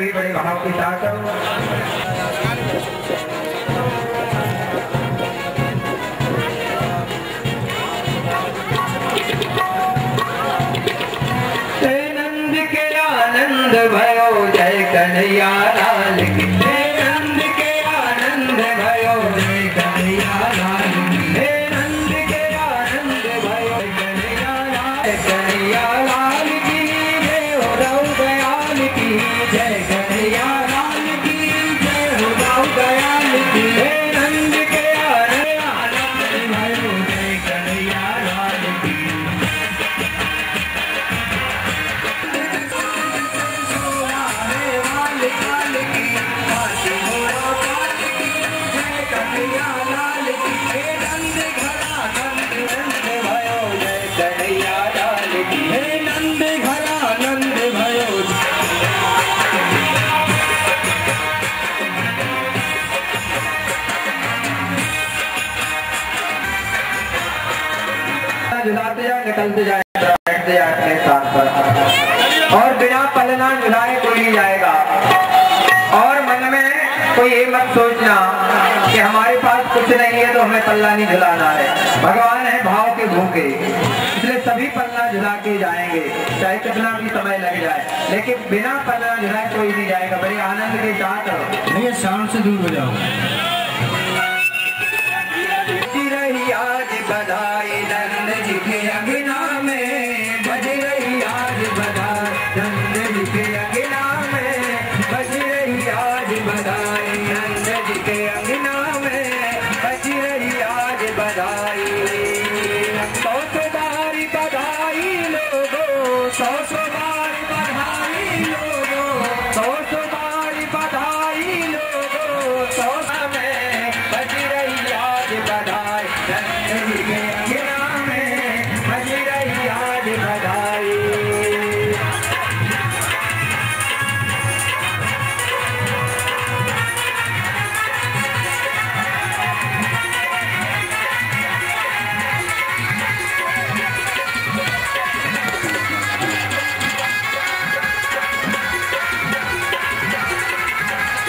सभी बड़े भाव के साथ नंद के आनंद भयो जय कन्हैया लाल की, नंद के आनंद भयो जय कन्हैया लाल की, नंद के आनंद भयो कन्हैया लाल की, जय हो रघु दयाल की, जय कन्हैया लाल की, जय हो रघु दयाल की, नंद के आनंद भयो जय कन्हैया लाल की। झुलाते जाए निकलते जाए बैठते जाए अपने स्थान पर, और बिना पलना झुलाए कोई नहीं जाएगा। और मन में कोई ये मत सोचना कि हमारे पास कुछ नहीं है तो हमें पल्ला नहीं झुलाना है। भगवान है भाव के भूखे, इसलिए सभी पल्ला झुला के जाएंगे, चाहे कितना भी समय लग जाए, लेकिन बिना पल्ला झुलाए कोई नहीं जाएगा। बड़े आनंद के साथ नहीं, शाम से दूर हो जाओ। आज बधाई नंद जी के अंगना में, बज रही आज बधाई नंद जी के अंगना में, बज रही आज बधाई नंद जी के अंगना में, बज रही आज बधाई। 100 बारी बधाई लोगों, 100 बारी बधाई लोगों, 100 बारी बधाई लोगों, 100 में बज रही आज बधाई नंद जी के अंगना में, बज रही आज बधाई।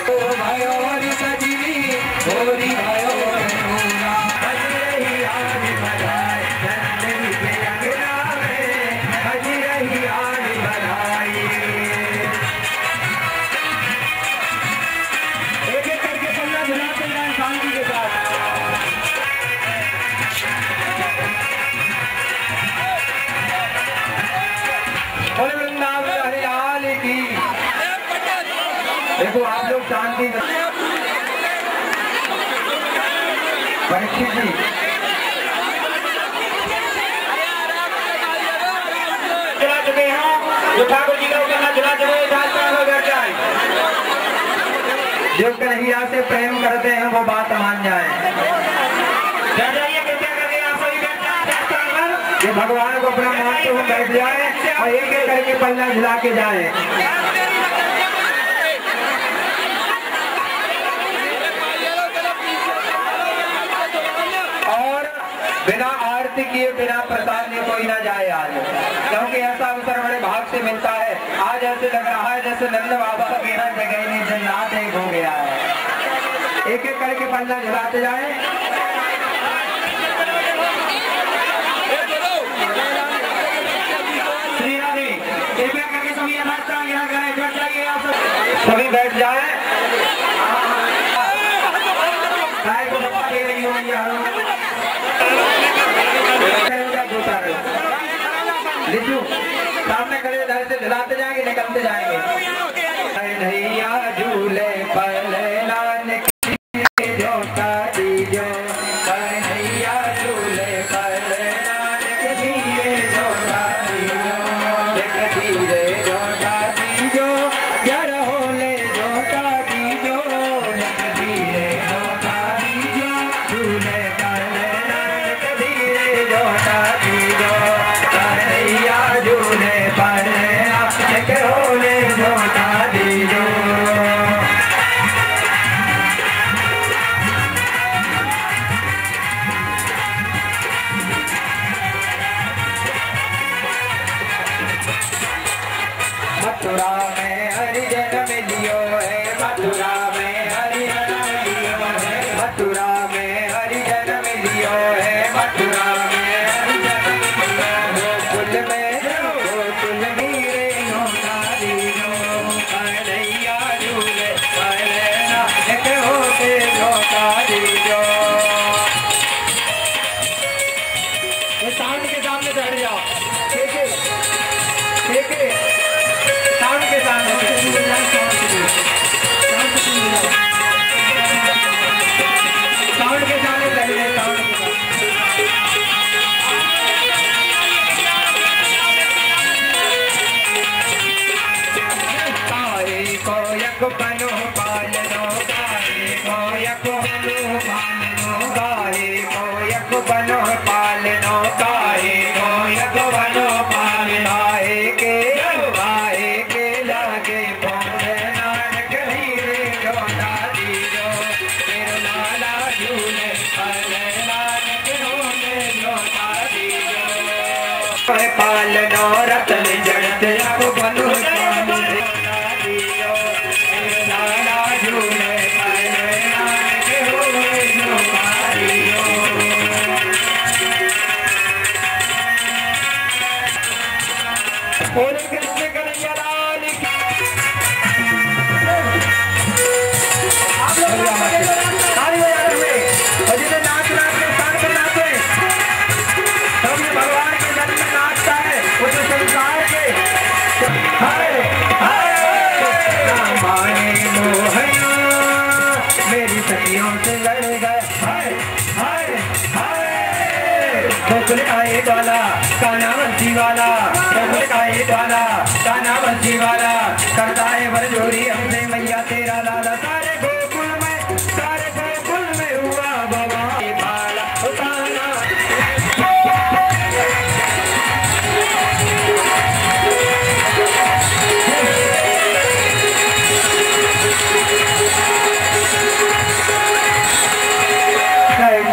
ओ भयो हरि सजनी होरी भयो रघुरा, बज रही आज बधाई नंद जी के अंगना में, बज रही आज बधाई। एक एक करके पल्ला झुलाते जाए शांति के साथ। बोले वृंदावन हरि लाल की। देखो आप लोग शांति परीक्षित जी, चला चुके हैं, जो ठाकुर जी का उतना चला चुके बैठ जाए। जो कन्हैया से प्रेम करते हैं वो बात मान जाए। जो भगवान को अपना मानते हुए बैठ जाए और एक एक करके पल्ला झुला के जाए। बिना आरती किए बिना प्रसाद लिए कोई ना जाए आज, क्योंकि ऐसा अवसर बड़े भाग से मिलता है। आज ऐसे लग रहा है जैसे नंद बाबा का बिना जगह नहीं जन्नत एक हो गया है। एक एक करके पल्ला झुलाते जाए। श्री राधे, एक एक करके सभी बैठ जाए। गाय को दबा दे रही हो लिचू सामने खड़े धर से झुलाते जाएंगे, निकलते जाएंगे। कन्हैया झूले पलनान की जोता दीजो, कन्हैया झूले पलनान की जोता दीजो, धीरे जोता दीजो, जर होले जोता दीजो, धीरे जोता दीजो, झूले पलनान धीरे जोता दीजो, कन्हैया झूले पलनान होले जोता दीजो। मथुरा में हरिजन मिल लियो है, मथुरा में हरि जन्म लियो है, मथुरा में हरि जन्म लियो है, मथुरा में हरि जन्म लियो है। गोकुल में गोकुल मीरे नौका दीजो, कन्हैया झूले कन्हैया एक होके नौका दीजो। साउंड के सामने बैठ जाओ, ठीक है ठीक है, साउंड के सामने साउंड के सामने बैठ जाए, साउंड काहे को यक बनो पालनो, काहे को यक बनो पालनो, काहे को यक बनो पालनो, काहे को यक बनो पालनो, काहे के लागे पौधे नानक हीरे जो दादी जो, तेरो लाला झूले अरे नानक होने जो दादी जो। पालनो रतन जड़त यक बनो पालनो, दादी जो, तेरो लाला झूले अरे नानक होने जो दादी जो। बोले कृष्ण कन्हैया लाल की। आप लोग ताली बजा रहे हैं और जिन्हें नाच नाच के स्थान पर नाचे, तब ये भगवान के जन्म में नाचता है उस संसार के। हाय हाय माने मोहना मेरी सखियों से लड़ गए, हाय हाय हाय गोकुल का ये वाला कान्हा बंसी वाला, गोकुल का ये वाला कान्हा बंसी वाला, करता है बरजोरी हमसे मैया तेरा लाला। सारे गोकुल में हुआ बाबा बाला कान्हा।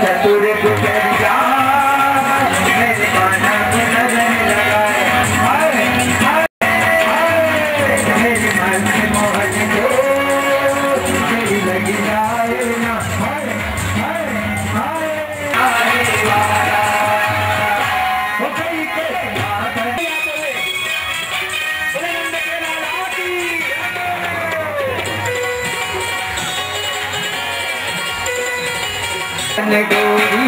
चतुर गुजरिया मेरे कान्हा को नजर लगाए, हाय हाय मेरे मन में मोहन जो मेरी लगी जाए ना, हाय हाय हाय आए वाला वो कहीं के बात है। बोले नंद के लाला की डोरी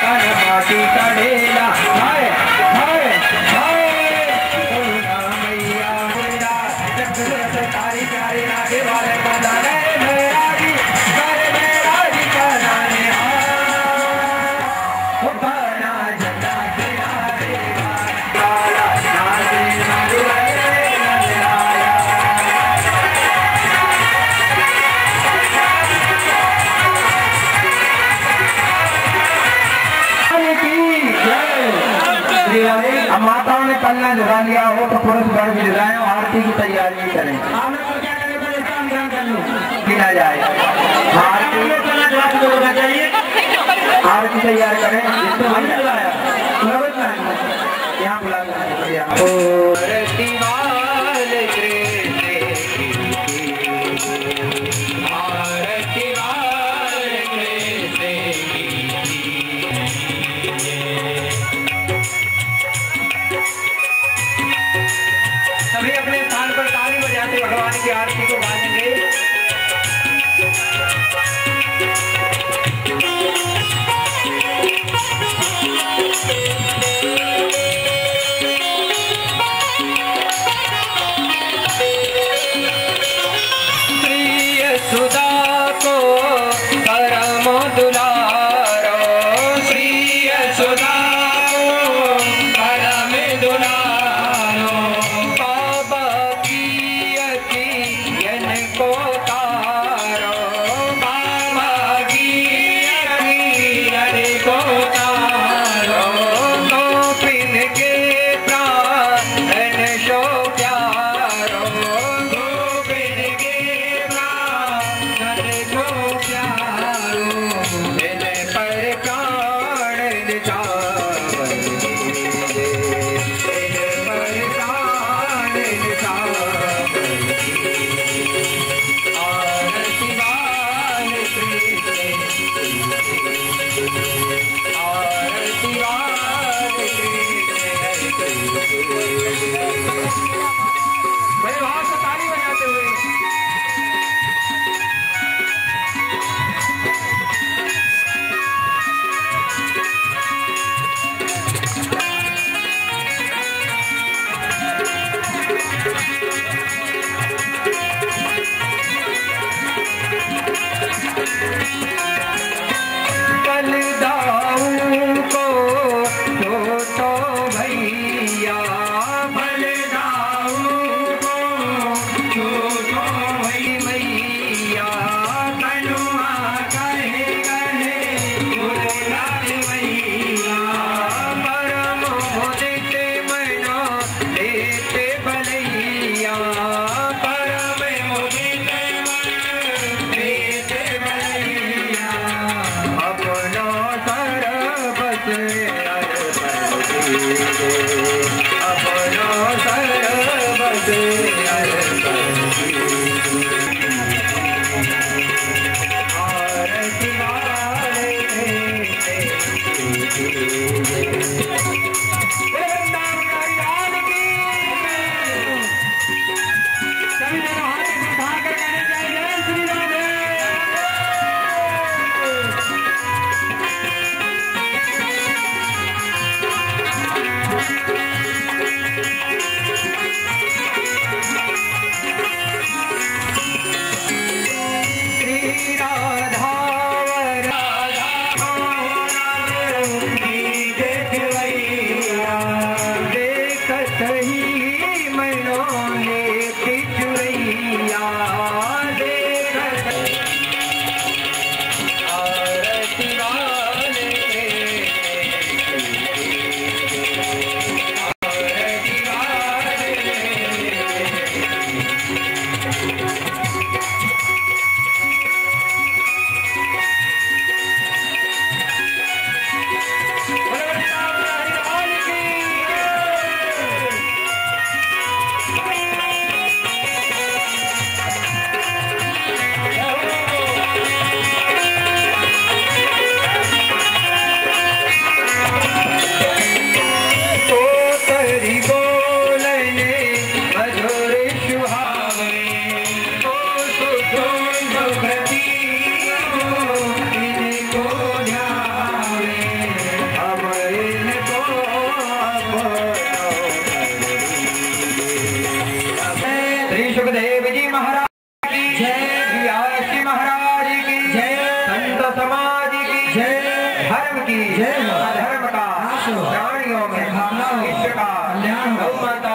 कनमाटी कड़ेला, हाय हाय हाय करुणा मैया मेरा जगत तारी प्यारी नागे वाले बता गए मेरा जी, करे मेरा जी कराने वो बना जटा तेरा वाला नाचे मरुए नजराया। अब माताओं ने पल्ला झुला लिया हो तो पुरुष गण भी झुलाएं और आरती की तैयारी करें। गिना जाए आरती तैयार करें, यहाँ बुला सभी अपने स्थान पर ताली बजाते भगवान की आरती को गाएंगे। सुधा को परम दुलारो, श्री सुधा को परम दुलारो, बाबा की यन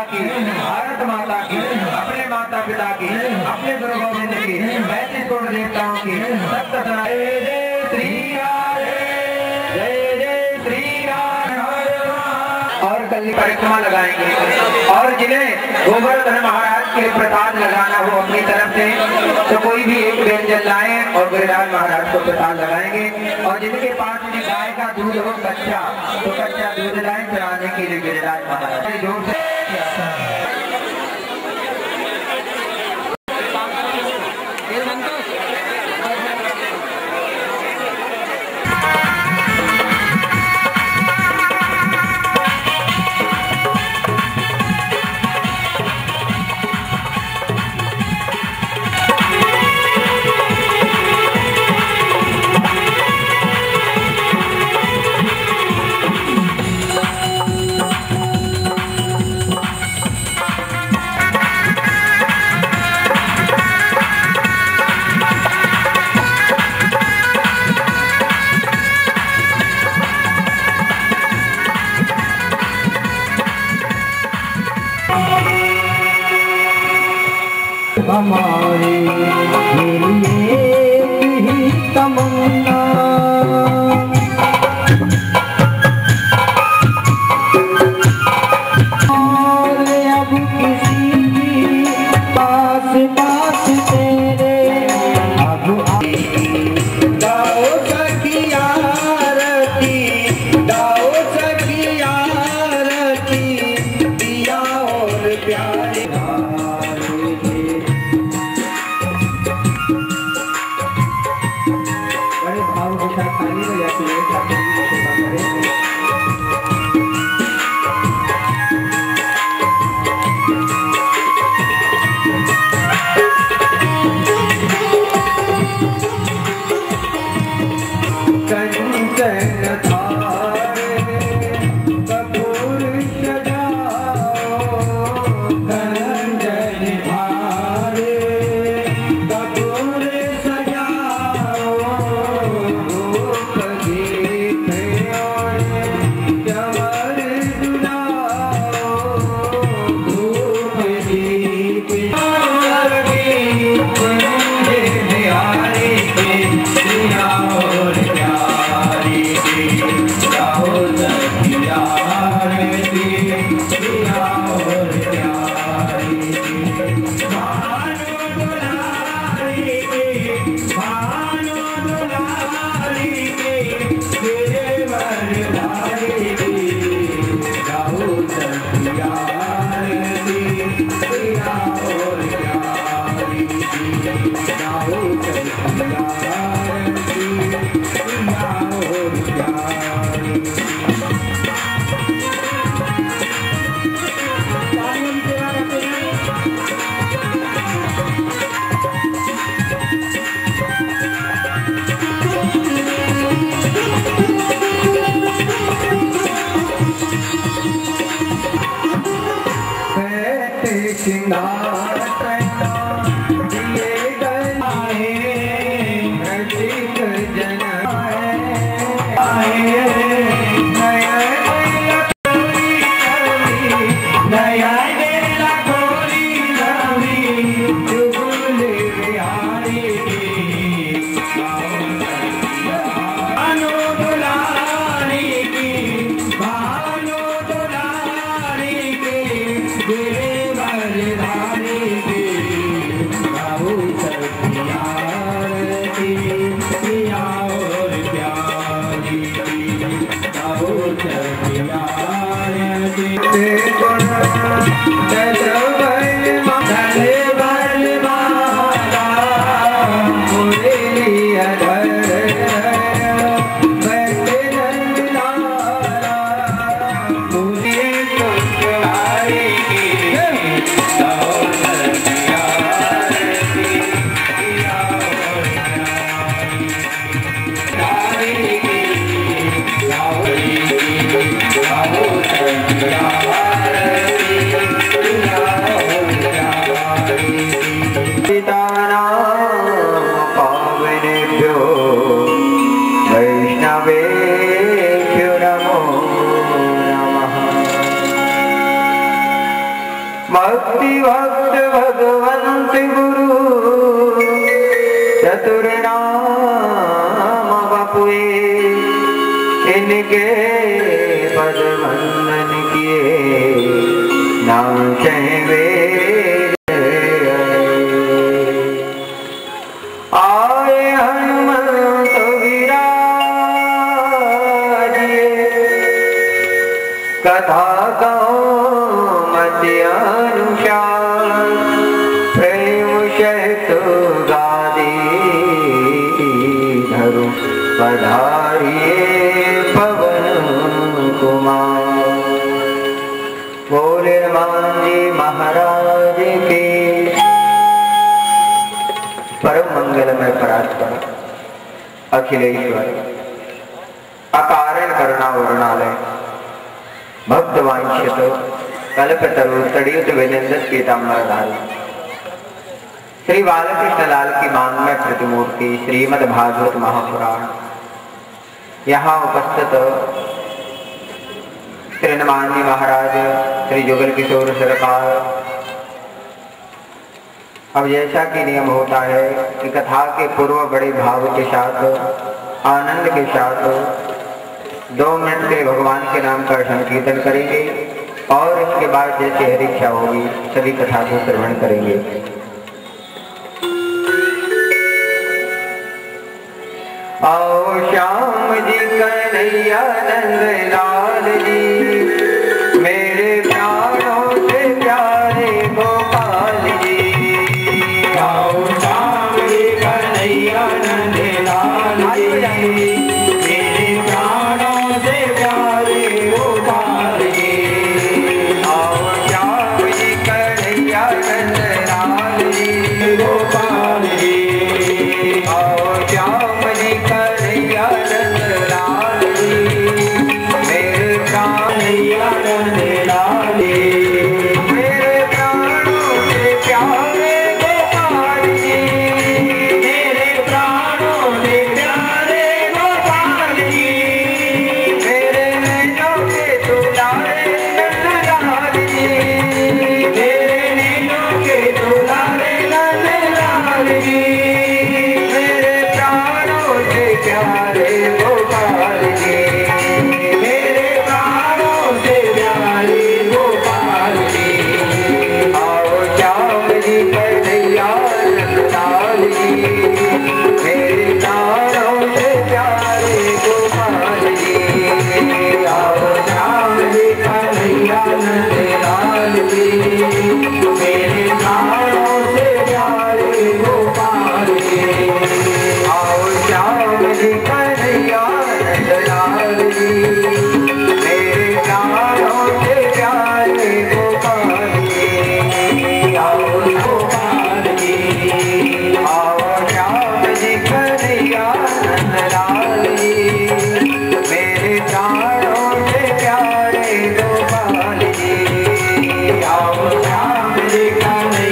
की, भारत माता की, अपने माता पिता की, अपने गुरु गोविंद की, 35 करोड़ देवताओं की, सप्त जय जय श्री राम, जय जय श्री राम। और कल परिक्रमा लगाएंगे और जिन्हें गोवर्धन महाराज के प्रसाद लगाना हो अपनी तरफ से तो कोई भी एक व्यंजन लाए और गिरिराज महाराज को प्रसाद लगाएंगे। और जिनके पास में गाय का दूध हो कच्चा तो कच्चा दूध लाए चढ़ाने के लिए गिरिराज महाराज जोर से। हमारे लिए ही तमन्ना और अब किसी पास पास तेरे अब दाओ सखिया रती, दाओ सखिया रती दिया और प्यारे भक्ति भक्त भगवंत गुरु चतुर नाम बपुए इनके पद वंदन किए नाम चहवे आए हनुमंत विराजिए कथा कहो मति अनुसार प्रेम सहित गादी धरु पधारिए पवन कुमार। बोले हनुमान जी महाराज के। परम मंगलमय परात्पर अखिलेश्वर अकारण करुणा वरुणालय भक्तवांछित कल्पतरु तड़ियुत विनिंदित पीताम्बरधारी श्री बालकृष्ण लाल की मांगमय प्रतिमूर्ति श्रीमद् भागवत महापुराण यहाँ उपस्थित श्री हनुमान जी महाराज श्री जुगल किशोर सरकार। अब जैसा कि नियम होता है कि कथा के पूर्व बड़े भाव के साथ आनंद के साथ 2 मिनट के भगवान के नाम का संकीर्तन करेंगे और इसके बाद जैसे हरि इच्छा होगी सभी कथा को श्रवण करेंगे। आओ श्याम जी कन्हैया नंद लाल जी मेरे प्राणों से प्यारे गोपाल जी। आओ श्याम जी कन्हैया नंद लाल जी मेरे प्राणों से प्यारे गोपाल जी। आओ श्याम जी कन्हैया नंद लाल जी गोपाल जी। आओ श्याम जी कन्हैया नंद लाल जी मेरे कन्हैया नंद लाल जी मेरे प्राणों से प्यारे गोपाल जी मेरे प्राणों से प्यारे गोपाल जी मेरे नैनों के दुलारे नंद लाल जी मेरे नैनों के दुलारे नंद लाल जी मेरे प्राणों से प्यारे गोपाल जी मेरे प्राणों से प्यारे गोपाल जी। आओ श्याम जी कन्हैया नंद लाल जी मेरे प्राणों से प्यारे गोपाल जी। आओ श्याम जी कन्हैया नंद लाल जी मेरे प्राणों से प्यारे गोपाल जी। आओ श्याम जी कन्हैया नंद लाल जी मेरे प्राणों से प्यारे गोपाल जी। आओ गोपाल जी। आओ श्याम जी कन्हैया नंद लाल जी मेरे प्राणों से प्यारे गोपाल जी। आओ श्याम जी कन्हैया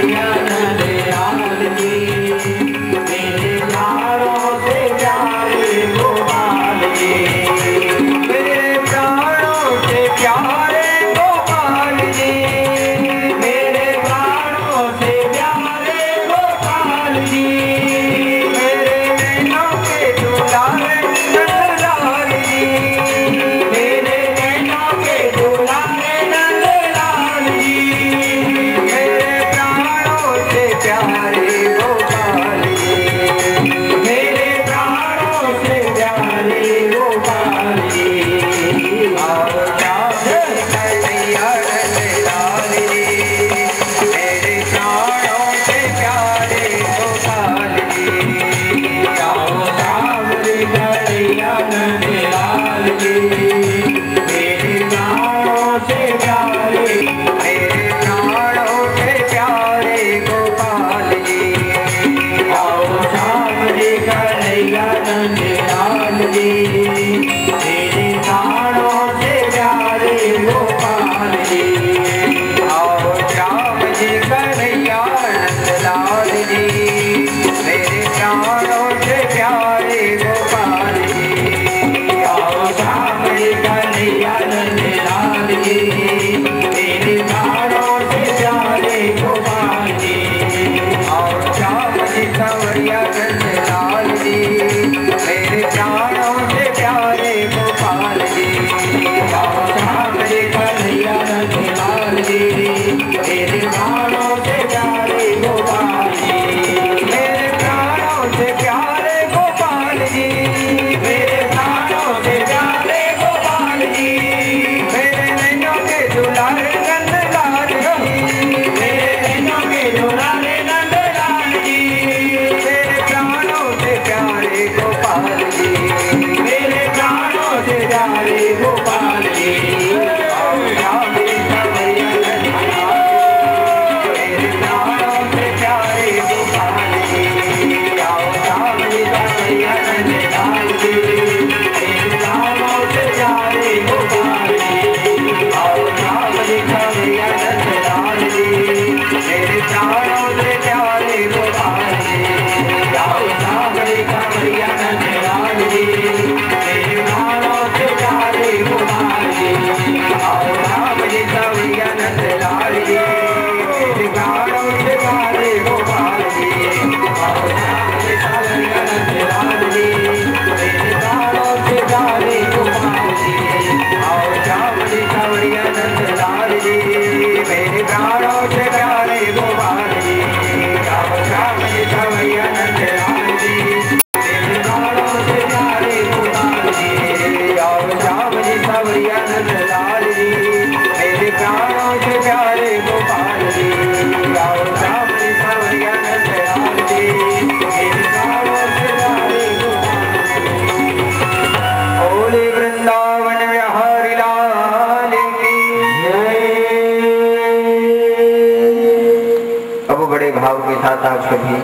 बड़े भाव के साथ आप सभी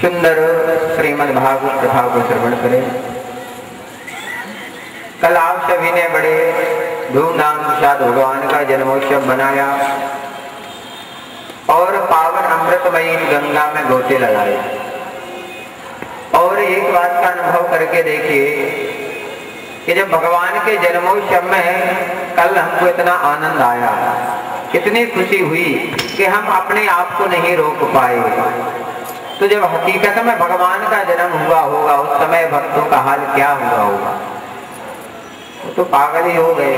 सुंदर श्रीमद् भागवत कथा को श्रवण करें। कल आप सभी ने बड़े धूमधाम के साथ भगवान का जन्मोत्सव मनाया और पावन अमृतमयी गंगा में गोते लगाए। और एक बात का अनुभव करके देखिए कि जब भगवान के जन्मोत्सव में कल हमको इतना आनंद आया, इतनी खुशी हुई कि हम अपने आप को नहीं रोक पाए। तो जब हकीकत में भगवान का जन्म हुआ होगा उस समय भक्तों का हाल क्या हुआ होगा? वो तो पागल ही हो गए।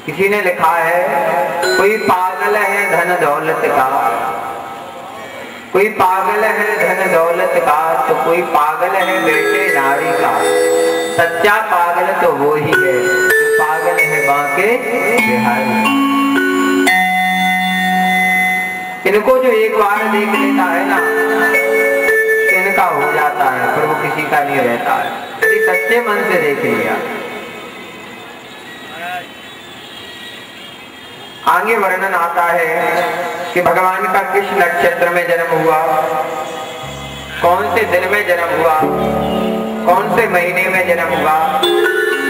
किसी ने लिखा है कोई पागल है धन दौलत का, कोई पागल है धन दौलत का, तो कोई पागल है बेटे नारी का। सच्चा पागल तो वो ही है जो पागल है बांके बिहारी। इनको जो एक बार देख लेता है ना, इनका हो जाता है, पर वो किसी का नहीं रहता है। यदि सच्चे मन से देख लिया। आगे वर्णन आता है कि भगवान का किस नक्षत्र में जन्म हुआ, कौन से दिन में जन्म हुआ, कौन से महीने में जन्म हुआ,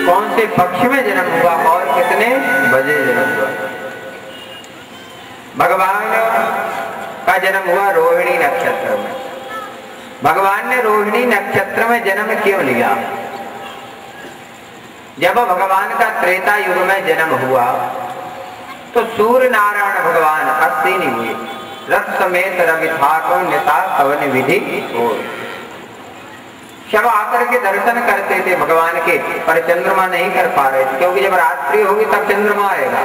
कौन से पक्ष में जन्म हुआ और कितने बजे जन्म हुआ। भगवान का जन्म हुआ रोहिणी नक्षत्र में। भगवान ने रोहिणी नक्षत्र में जन्म क्यों लिया? जब भगवान का त्रेता युग में जन्म हुआ तो सूर्य नारायण भगवान अश्विनी हुए, रथ समेत रवि ठाकुर नेता कवन विधि हो। सब आकर के दर्शन करते थे भगवान के, पर चंद्रमा नहीं कर पा रहे थे, क्योंकि जब रात्रि होगी तब चंद्रमा आएगा,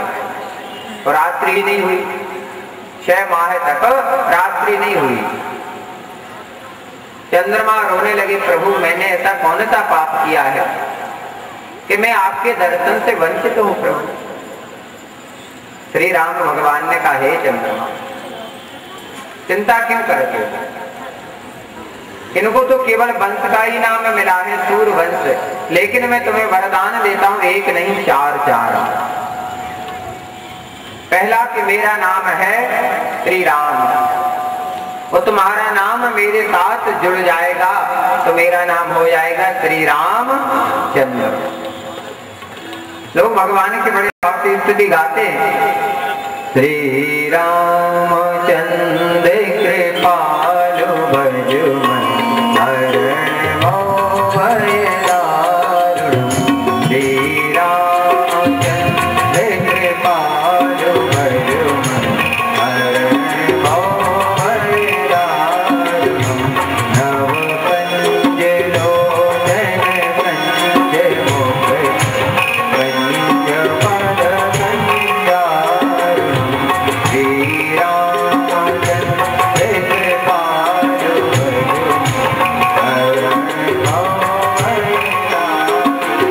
और रात्रि ही नहीं हुई। 6 माह तक रात्रि नहीं हुई। चंद्रमा रोने लगे, प्रभु मैंने ऐसा कौन सा पाप किया है कि मैं आपके दर्शन से वंचित हूं प्रभु। श्री राम भगवान ने कहा, हे चंद्रमा चिंता क्यों करते हो? इनको तो केवल वंश का ही नाम मिला है, सूर्य वंश, लेकिन मैं तुम्हें वरदान देता हूं, एक नहीं 4 पहला कि मेरा नाम है श्री राम, वो तुम्हारा नाम मेरे साथ जुड़ जाएगा तो मेरा नाम हो जाएगा श्री राम चंद्र। लोग भगवान के बड़े भाव से स्तुति गाते हैं, श्री राम चंद्र कृपालु भजु मन हरण भय दारुण। श्री राम चंद्र कृपालु भजु मन हरण भय दारुण। नव पंज लोचन पंज मुख पंज पद कंजारुण। श्री राम चंद्र कृपालु भजु हरण भय दारुण।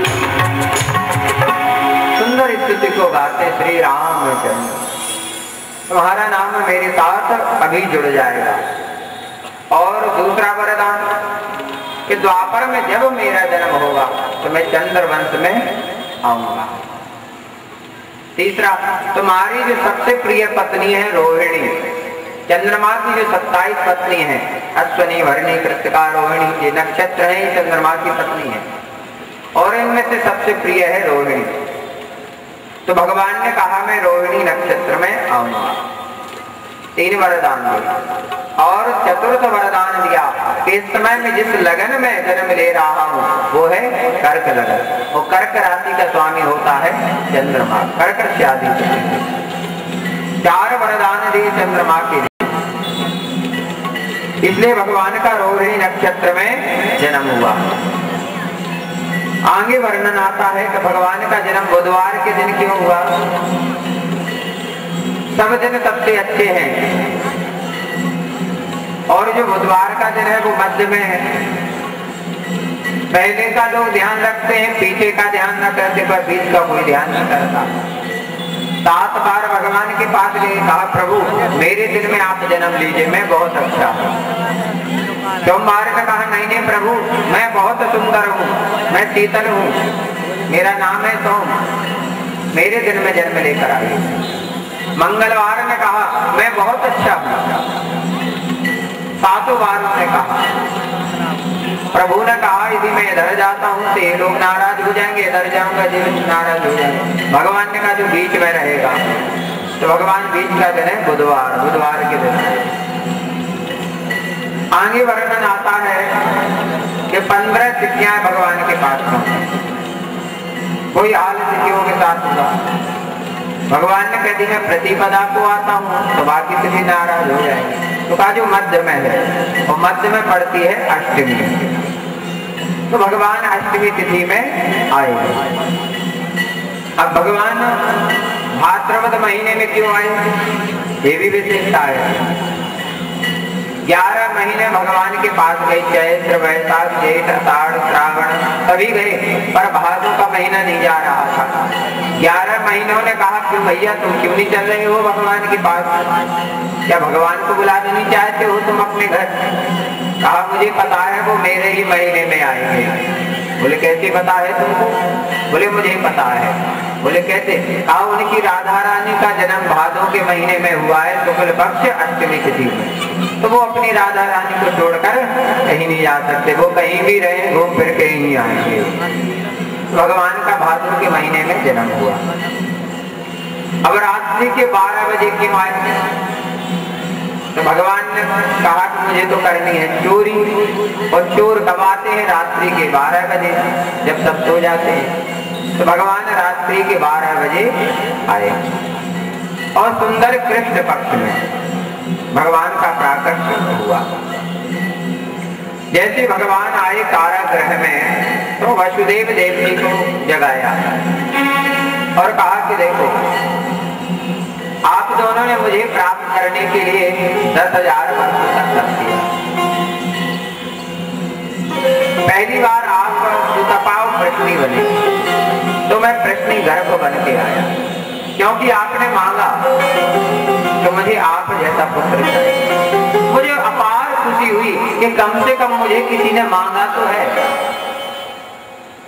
सुंदर स्तुति को गाते श्री रामचंद्र, तुम्हारा नाम मेरे साथ अभी जुड़ जाएगा। और दूसरा वरदान कि द्वापर में जब मेरा जन्म होगा तो मैं चंद्र वंश में आऊंगा। तीसरा, तुम्हारी जो सबसे प्रिय पत्नी है रोहिणी, चंद्रमा की जो 27 पत्नी है, अश्विनी भरणी कृतिका रोहिणी, ये नक्षत्र है, ये चंद्रमा की पत्नी है, और इनमें से सबसे प्रिय है रोहिणी। तो भगवान ने कहा मैं रोहिणी नक्षत्र में आऊंगा। 3 वरदान दिए। और चतुर्थ वरदान दिया कि इस समय में जिस लगन में जन्म ले रहा हूं वो है कर्क लगन, और कर्क राशि का स्वामी होता है चंद्रमा, कर्क से आदि। 4 वरदान दिए चंद्रमा के लिए, इसलिए भगवान का रोहिणी नक्षत्र में जन्म हुआ। आगे वर्णन आता है कि भगवान का जन्म बुधवार के दिन क्यों हुआ। सब दिन सबसे अच्छे हैं, और जो बुधवार का दिन है वो मध्य में है। पहले का लोग ध्यान रखते हैं, पीछे का ध्यान न करते, पर बीच का कोई ध्यान न करता। 7 बार भगवान के पास गए, कहा प्रभु मेरे दिन में आप जन्म लीजिए, मैं बहुत अच्छा हूँ। सोमवार ने कहा नहीं नहीं प्रभु मैं बहुत सुंदर हूँ, मैं शीतल हूँ, मेरा नाम है सोम, मेरे दिन में जन्म लेकर आइए। मंगलवार ने कहा मैं बहुत अच्छा हूँ। 7 बार उसने कहा। प्रभु ने कहा यदि मैं इधर जाता हूँ तो ये लोग नाराज हो जाएंगे, इधर जाऊंगा जी नाराज हो जाएंगे। भगवान ने कहा जो बीच में रहेगा। तो भगवान बीच का दिन है बुधवार, बुधवार के दिन। आगे वर्णन आता है कि 15 तिथियां भगवान के पास पहुंची। कोई हाल तिथियों के साथ हुआ। भगवान ने कह दी मैं प्रतिपदा को आता हूँ तो बाकी तिथि नाराज हो जाएंगे। तो कहा जो मध्य में है, और मध्य में पड़ती है अष्टमी। तो भगवान अष्टमी तिथि में आए। अब भगवान भाद्रपद महीने में क्यों आए, ये भी विशेषता है। 11 महीने भगवान के पास गए, चैत्र वैशाख जेठ आषाढ़ श्रावण सभी गए, पर भादों का महीना नहीं जा रहा था। 11 महीनों ने कहा क्यों भैया तुम क्यों नहीं चल रहे हो भगवान के पास, क्या भगवान को बुलाना नहीं चाहते हो तुम अपने घर? कहा मुझे पता है वो मेरे ही महीने में आएंगे। बोले कैसे पता है तुमको? बोले मुझे पता है। बोले कैसे? कहा उनकी राधा रानी का जन्म भादों के महीने में हुआ है, शुक्ल पक्ष अष्टमी तिथि में। तो वो अपनी राधा रानी को छोड़कर कहीं नहीं जा सकते, वो कहीं भी रहे घूम फिर के ही आएंगे। भगवान का भादों के महीने में जन्म हुआ। अब रात्रि के 12 बजे की आए तो भगवान ने कहा कि मुझे तो करनी है चोरी, और चोर कब आते हैं? रात्रि के 12 बजे, जब सब सो जाते हैं। तो भगवान रात्रि के 12 बजे आए और सुंदर कृष्ण पक्ष में भगवान का प्राकट्य हुआ। जैसे भगवान आए कारागृह में तो वसुदेव देव जी को जगाया और कहा कि देखो आप दोनों ने मुझे प्राप्त करने के लिए 10,000 वर्ष तक लग दिया। पहली बार आप सुतपाव प्रश्नी बने तो मैं प्रश्नी गर्भ बन के आया, क्योंकि आपने मांगा तो मुझे आप जैसा पुत्र चाहिए। मुझे अपार खुशी हुई कि कम से कम मुझे किसी ने मांगा तो है।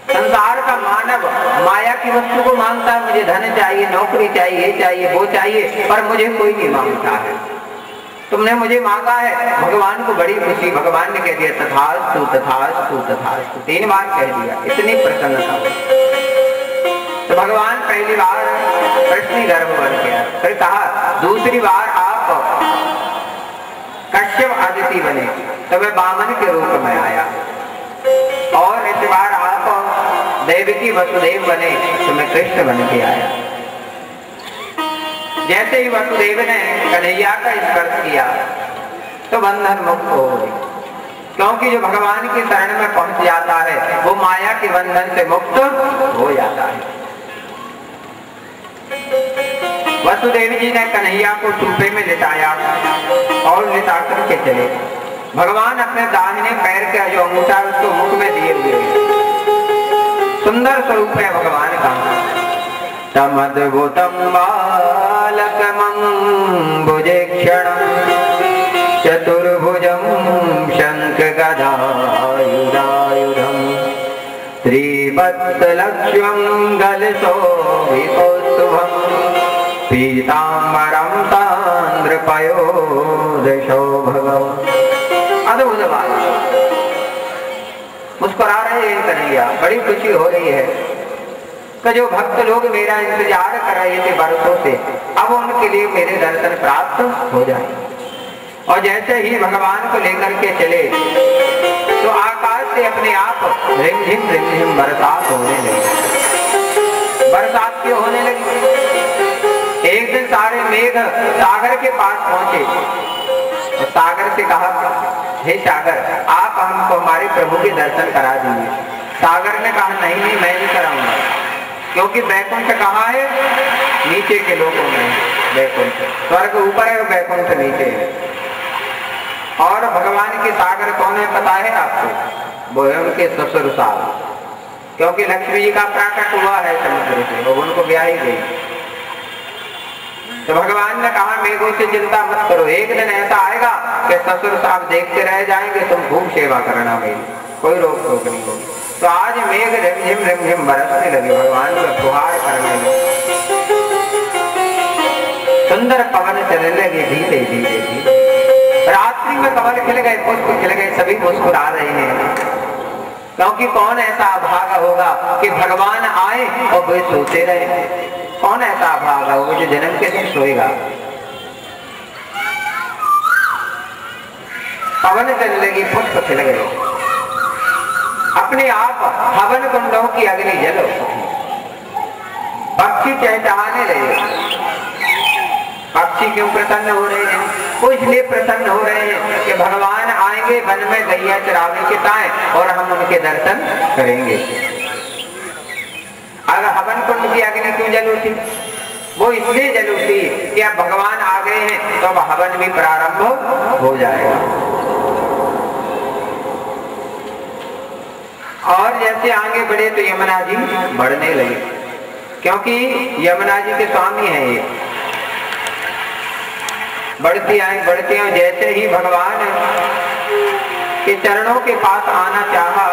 संसार का मानव माया की वस्तु को मांगता है, मुझे धन चाहिए, नौकरी चाहिए, ये चाहिए, वो चाहिए, पर मुझे कोई नहीं मांगता है। तुमने मुझे मांगा है। भगवान को बड़ी खुशी। भगवान ने कह दिया तथास्तु तथास्तु तथास्तु, 3 बार कह दिया, इतनी प्रसन्नता। तो भगवान पहली बार कृष्ण गर्भ बन गया, फिर कहा दूसरी बार आप कश्यप आदिति बने तो मैं वामन के रूप में आया, और इस बार आप देवकी वसुदेव बने तो मैं कृष्ण बन के आया। जैसे ही वसुदेव ने कन्हैया का स्पर्श किया तो बंधन मुक्त हो गई, क्योंकि जो भगवान की शरण में पहुंच जाता है वो माया के बंधन से मुक्त हो जाता है। वसुदेव जी ने कन्हैया को टूपे में लिटाया और लिटा करके चले। भगवान अपने दाहिने पैर का जो अंगूठा है उसको मुख में दिए हुए, सुंदर स्वरूप है भगवान का। तमद्भुतं बालकमंबुजेक्षणं चतुर्भुजं शंखगदायुधायुधं श्रीवत्सलक्ष्मं गलशोभिकौस्तुभं पीताम्बरं ताम्रपयोधशोभगम्। अद्भुत बात, मुस्कुरा रहे हैं कन्हैया, बड़ी खुशी हो रही है कि जो भक्त लोग मेरा इंतजार कर रहे थे बरसों से, अब उनके लिए मेरे दर्शन प्राप्त हो जाए। और जैसे ही भगवान को लेकर के चले तो आकाश से अपने आप रिमझिम बरसात होने लगी। बरसात क्यों होने लगी? एक दिन सारे मेघ सागर के पास पहुंचे और सागर से कहा हे सागर आप हमको हमारे प्रभु के दर्शन करा दीजिए। सागर ने कहा नहीं मैं नहीं कराऊंगा, क्योंकि वैकुंठ कहाँ है? नीचे के लोगों में वैकुंठ, स्वर्ग ऊपर है, वैकुंठ नीचे है। और भगवान के सागर कौन है पता है आपको? वो है उनके ससुर साहब, क्योंकि लक्ष्मी जी का प्राकट हुआ है समुद्र से, वो उनको ब्याही गई। तो भगवान ने कहा मेघों से चिंता मत करो, एक दिन ऐसा आएगा कि ससुर साहब देखते रह जाएंगे, तुम खूब सेवा करना मेरी, कोई रोक टोक नहीं होगी। तो आज मेघ रिमझिम बरसने लगे, भगवान को फुहार करने लगे। सुंदर पवन चलने लगे धीरे धीरे धीरे। रात्रि में कमल खिल गए, पुष्प खिल गए, सभी मुस्कुरा रहे हैं, क्योंकि कौन ऐसा अभागा होगा कि भगवान आए और वे सोते रहे। कौन ऐसा अभागा होगा जो जन्म के दिन सोएगा। पवन चलने लगी, पुष्प खिल गए, अपने आप हवन कुंडों की अग्नि जल उठी, पक्षी चहचहाने लगे। पक्षी क्यों प्रसन्न हो रहे हैं? वो इसलिए प्रसन्न हो रहे हैं कि भगवान आएंगे, वन में गैया चरावे के ताए और हम उनके दर्शन करेंगे। अगर हवन कुंड की अग्नि क्यों जल उठी? वो इसलिए जल उठी कि अब भगवान आ गए हैं तो अब हवन भी प्रारंभ हो जाएगा। और जैसे आगे बढ़े तो यमुना जी बढ़ने लगे, क्योंकि यमुना जी के स्वामी हैं ये। बढ़ती आई बढ़ती आई, जैसे ही भगवान के चरणों के पास आना चाहा